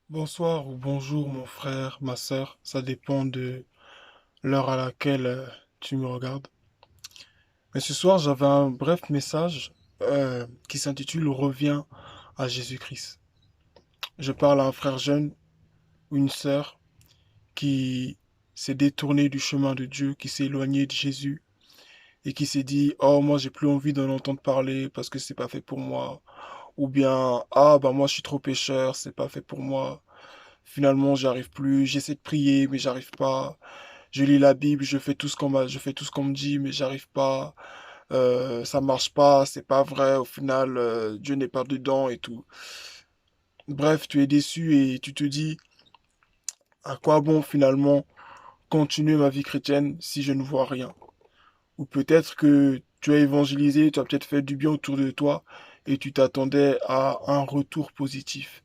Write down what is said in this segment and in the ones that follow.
Bonsoir ou bonjour mon frère, ma sœur, ça dépend de l'heure à laquelle tu me regardes. Mais ce soir, j'avais un bref message qui s'intitule Reviens à Jésus-Christ. Je parle à un frère jeune ou une sœur qui s'est détourné du chemin de Dieu, qui s'est éloigné de Jésus et qui s'est dit oh moi j'ai plus envie d'en entendre parler parce que c'est pas fait pour moi, ou bien ah bah moi je suis trop pécheur, c'est pas fait pour moi. Finalement, j'y arrive plus, j'essaie de prier mais j'arrive pas. Je lis la Bible, je fais tout ce qu'on me dit, mais j'arrive pas. Ça marche pas, c'est pas vrai. Au final, Dieu n'est pas dedans et tout. Bref, tu es déçu et tu te dis, à quoi bon finalement continuer ma vie chrétienne si je ne vois rien? Ou peut-être que tu as évangélisé, tu as peut-être fait du bien autour de toi et tu t'attendais à un retour positif.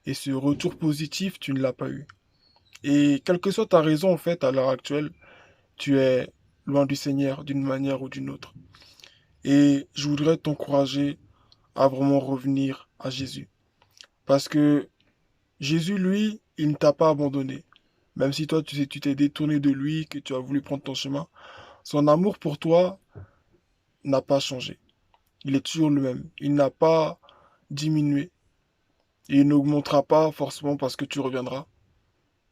Et ce retour positif, tu ne l'as pas eu. Et quelle que soit ta raison, en fait, à l'heure actuelle, tu es loin du Seigneur d'une manière ou d'une autre. Et je voudrais t'encourager à vraiment revenir à Jésus. Parce que Jésus, lui, il ne t'a pas abandonné. Même si toi, tu t'es détourné de lui, que tu as voulu prendre ton chemin, son amour pour toi n'a pas changé. Il est toujours le même. Il n'a pas diminué. Et il n'augmentera pas forcément parce que tu reviendras.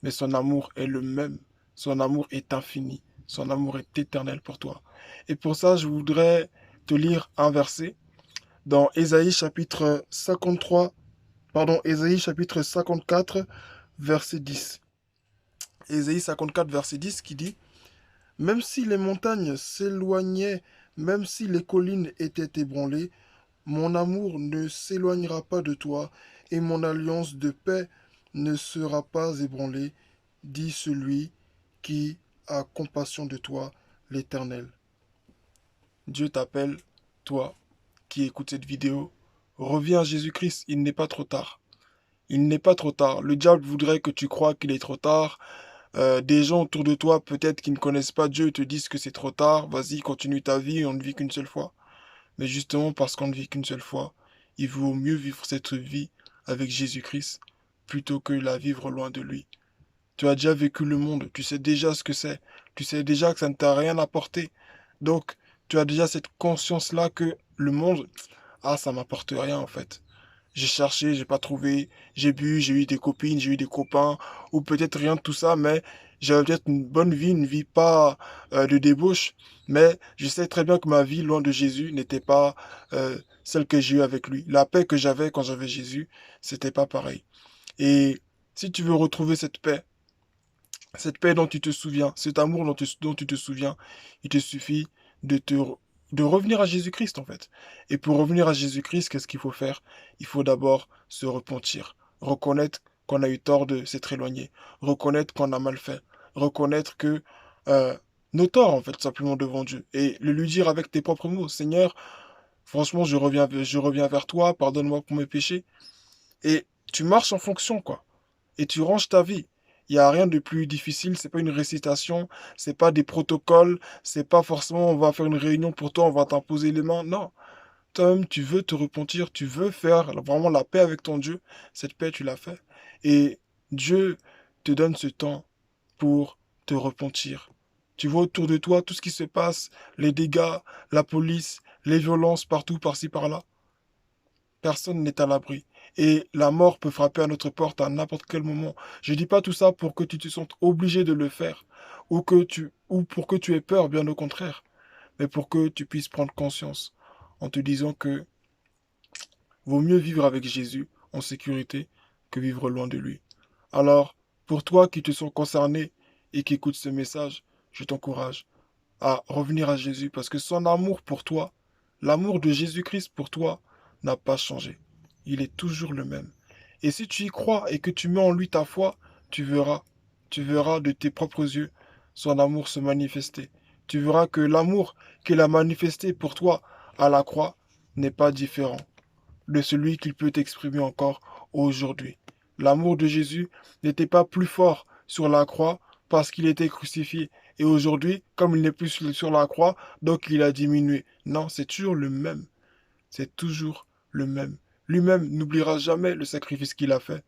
Mais son amour est le même. Son amour est infini. Son amour est éternel pour toi. Et pour ça, je voudrais te lire un verset dans Ésaïe chapitre 53, pardon, Ésaïe chapitre 54, verset 10. Ésaïe 54, verset 10 qui dit, même si les montagnes s'éloignaient, même si les collines étaient ébranlées, mon amour ne s'éloignera pas de toi, et mon alliance de paix ne sera pas ébranlée, dit celui qui a compassion de toi, l'Éternel. Dieu t'appelle, toi qui écoutes cette vidéo, reviens à Jésus-Christ, il n'est pas trop tard. Il n'est pas trop tard. Le diable voudrait que tu crois qu'il est trop tard. Des gens autour de toi, peut-être qui ne connaissent pas Dieu, te disent que c'est trop tard. Vas-y, continue ta vie, on ne vit qu'une seule fois. Mais justement, parce qu'on ne vit qu'une seule fois, il vaut mieux vivre cette vie avec Jésus-Christ plutôt que la vivre loin de lui. Tu as déjà vécu le monde, tu sais déjà ce que c'est. Tu sais déjà que ça ne t'a rien apporté. Donc, tu as déjà cette conscience-là que le monde, ah, ça m'apporte rien en fait. J'ai cherché, j'ai pas trouvé, j'ai bu, j'ai eu des copines, j'ai eu des copains, ou peut-être rien de tout ça, mais j'avais peut-être une vie pas de débauche, mais je sais très bien que ma vie loin de Jésus n'était pas celle que j'ai eue avec lui. La paix que j'avais quand j'avais Jésus, c'était pas pareil. Et si tu veux retrouver cette paix dont tu te souviens, cet amour dont tu te souviens, il te suffit de de revenir à Jésus-Christ en fait. Et pour revenir à Jésus-Christ, qu'est-ce qu'il faut faire? Il faut d'abord se repentir, reconnaître qu'on a eu tort de s'être éloigné, reconnaître qu'on a mal fait, reconnaître que nos torts en fait simplement devant Dieu et le lui dire avec tes propres mots, Seigneur, franchement je reviens vers toi, pardonne-moi pour mes péchés et tu marches en fonction quoi et tu ranges ta vie. Il n'y a rien de plus difficile, c'est pas une récitation, c'est pas des protocoles, c'est pas forcément on va faire une réunion pour toi, on va t'imposer les mains. Non, toi-même tu veux te repentir, tu veux faire vraiment la paix avec ton Dieu. Cette paix tu l'as fait. Et Dieu te donne ce temps pour te repentir. Tu vois autour de toi tout ce qui se passe, les dégâts, la police, les violences partout, par-ci, par-là. Personne n'est à l'abri. Et la mort peut frapper à notre porte à n'importe quel moment. Je dis pas tout ça pour que tu te sentes obligé de le faire, ou pour que tu aies peur, bien au contraire, mais pour que tu puisses prendre conscience en te disant que vaut mieux vivre avec Jésus en sécurité que vivre loin de lui. Alors, pour toi qui te sens concerné et qui écoutes ce message, je t'encourage à revenir à Jésus parce que son amour pour toi, l'amour de Jésus-Christ pour toi n'a pas changé. Il est toujours le même. Et si tu y crois et que tu mets en lui ta foi, tu verras de tes propres yeux son amour se manifester. Tu verras que l'amour qu'il a manifesté pour toi à la croix n'est pas différent de celui qu'il peut exprimer encore aujourd'hui. L'amour de Jésus n'était pas plus fort sur la croix parce qu'il était crucifié. Et aujourd'hui, comme il n'est plus sur la croix, donc il a diminué. Non, c'est toujours le même. C'est toujours le même. Lui-même n'oubliera jamais le sacrifice qu'il a fait.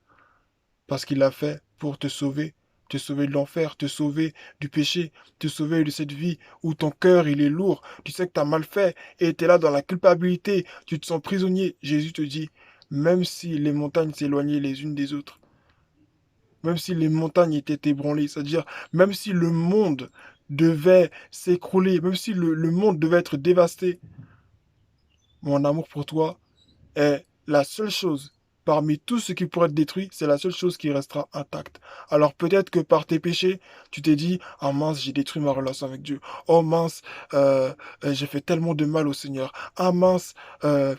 parce qu'il l'a fait pour te sauver de l'enfer, te sauver du péché, te sauver de cette vie où ton cœur il est lourd, tu sais que tu as mal fait et tu es là dans la culpabilité, tu te sens prisonnier. Jésus te dit, même si les montagnes s'éloignaient les unes des autres, même si les montagnes étaient ébranlées, c'est-à-dire même si le monde devait s'écrouler, même si le monde devait être dévasté, mon amour pour toi est la seule chose. Parmi tout ce qui pourrait être détruit, c'est la seule chose qui restera intacte. Alors peut-être que par tes péchés, tu t'es dit, ah mince, j'ai détruit ma relation avec Dieu. Oh mince, j'ai fait tellement de mal au Seigneur. Ah mince, euh,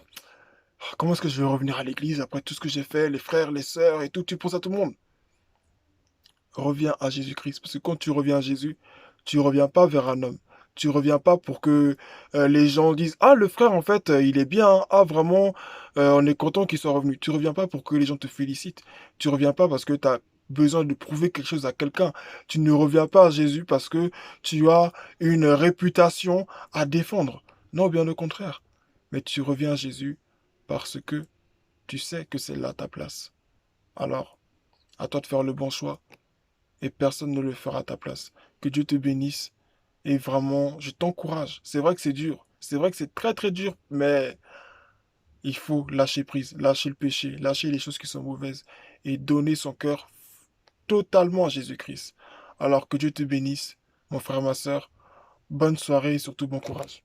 comment est-ce que je vais revenir à l'église après tout ce que j'ai fait, les frères, les sœurs et tout, tu penses à tout le monde. Reviens à Jésus-Christ. Parce que quand tu reviens à Jésus, tu reviens pas vers un homme. Tu reviens pas pour que les gens disent, ah, le frère, en fait, il est bien. Hein. Ah, vraiment, on est content qu'il soit revenu. Tu reviens pas pour que les gens te félicitent. Tu reviens pas parce que tu as besoin de prouver quelque chose à quelqu'un. Tu ne reviens pas à Jésus parce que tu as une réputation à défendre. Non, bien au contraire. Mais tu reviens à Jésus parce que tu sais que c'est là ta place. Alors, à toi de faire le bon choix et personne ne le fera à ta place. Que Dieu te bénisse et vraiment, je t'encourage. C'est vrai que c'est dur, c'est vrai que c'est très très dur, mais il faut lâcher prise, lâcher le péché, lâcher les choses qui sont mauvaises et donner son cœur totalement à Jésus-Christ. Alors que Dieu te bénisse, mon frère, ma soeur. Bonne soirée et surtout bon courage.